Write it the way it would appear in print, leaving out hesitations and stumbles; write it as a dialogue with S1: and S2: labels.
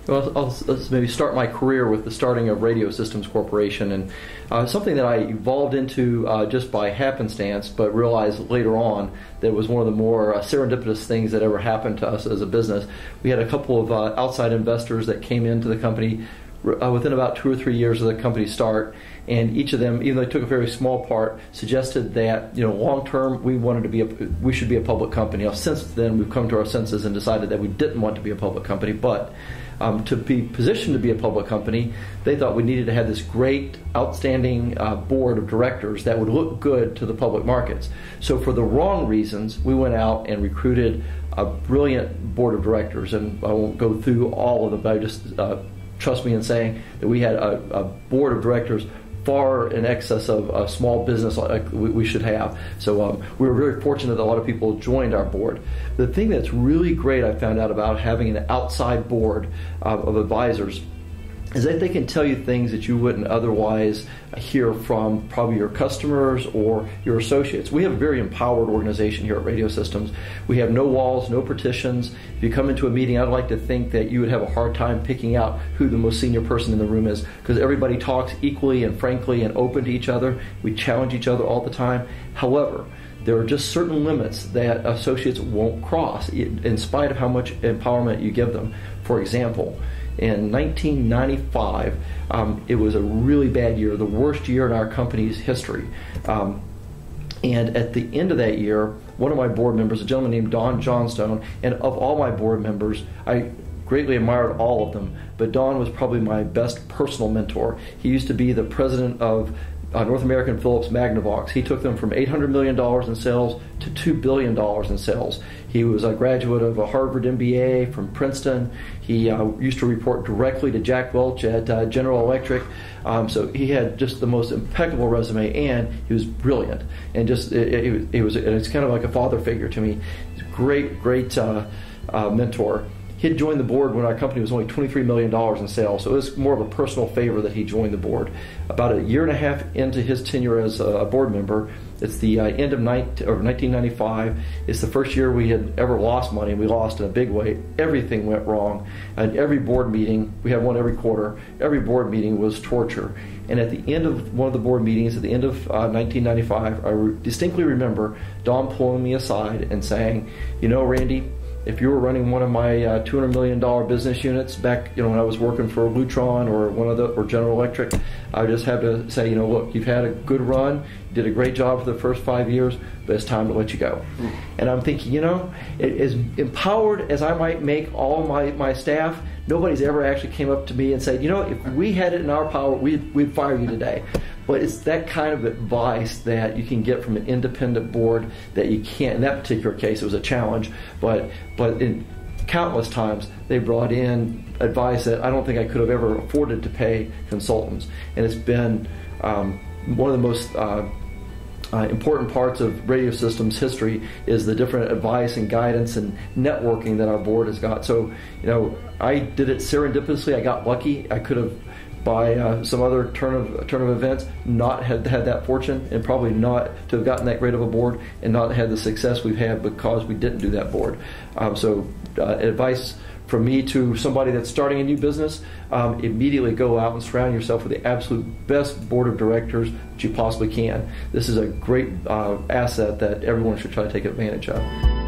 S1: Well, let's maybe start my career with the starting of Radio Systems Corporation, and something that I evolved into just by happenstance, but realized later on that it was one of the more serendipitous things that ever happened to us as a business. We had a couple of outside investors that came into the company within about 2 or 3 years of the company's start, and each of them, even though they took a very small part, suggested that long term we should be a public company. Now, since then, we've come to our senses and decided that we didn't want to be a public company, but to be positioned to be a public company, they thought we needed to have this great, outstanding board of directors that would look good to the public markets. So for the wrong reasons, we went out and recruited a brilliant board of directors, and I won't go through all of them, but I just trust me in saying that we had a board of directors far in excess of a small business like we should have. So we were very fortunate that a lot of people joined our board. The thing that's really great I found out about having an outside board of advisors is that they can tell you things that you wouldn't otherwise hear from probably your customers or your associates. We have a very empowered organization here at Radio Systems. We have no walls, no partitions. If you come into a meeting, I'd like to think that you would have a hard time picking out who the most senior person in the room is, because everybody talks equally and frankly and open to each other. We challenge each other all the time. However, there are just certain limits that associates won't cross in spite of how much empowerment you give them. For example, in 1995, it was a really bad year, the worst year in our company's history. And at the end of that year, one of my board members, a gentleman named Don Johnstone, and of all my board members, I greatly admired all of them, but Don was probably my best personal mentor. He used to be the president of North American Philips Magnavox. He took them from $800 million in sales to $2 billion in sales. He was a graduate of a Harvard MBA from Princeton. He used to report directly to Jack Welch at General Electric. So he had just the most impeccable resume, and he was brilliant. And just it's kind of like a father figure to me. He's a great mentor. He had joined the board when our company was only $23 million in sales, so it was more of a personal favor that he joined the board. About a year and a half into his tenure as a board member, it's the end of 1995. It's the first year we had ever lost money, and we lost in a big way. Everything went wrong, and every board meeting, we had one every quarter, every board meeting was torture. And at the end of one of the board meetings, at the end of 1995, I distinctly remember Don pulling me aside and saying, Randy, if you were running one of my $200 million business units back, when I was working for Lutron or General Electric, I would just have to say, look, you've had a good run, you did a great job for the first 5 years, but it's time to let you go. And I'm thinking, as empowered as I might make all my staff, nobody's ever actually came up to me and said, if we had it in our power, we'd fire you today. But it's that kind of advice that you can get from an independent board that you can't. In that particular case, it was a challenge, but in countless times they brought in advice that I don't think I could have ever afforded to pay consultants. And it's been one of the most important parts of Radio Systems history is the different advice and guidance and networking that our board has got. So, I did it serendipitously. I got lucky. I could have, by some other turn of events, not had that fortune, and probably not to have gotten that great of a board and not had the success we've had because we didn't do that board. Advice from me to somebody that's starting a new business, immediately go out and surround yourself with the absolute best board of directors that you possibly can. This is a great asset that everyone should try to take advantage of.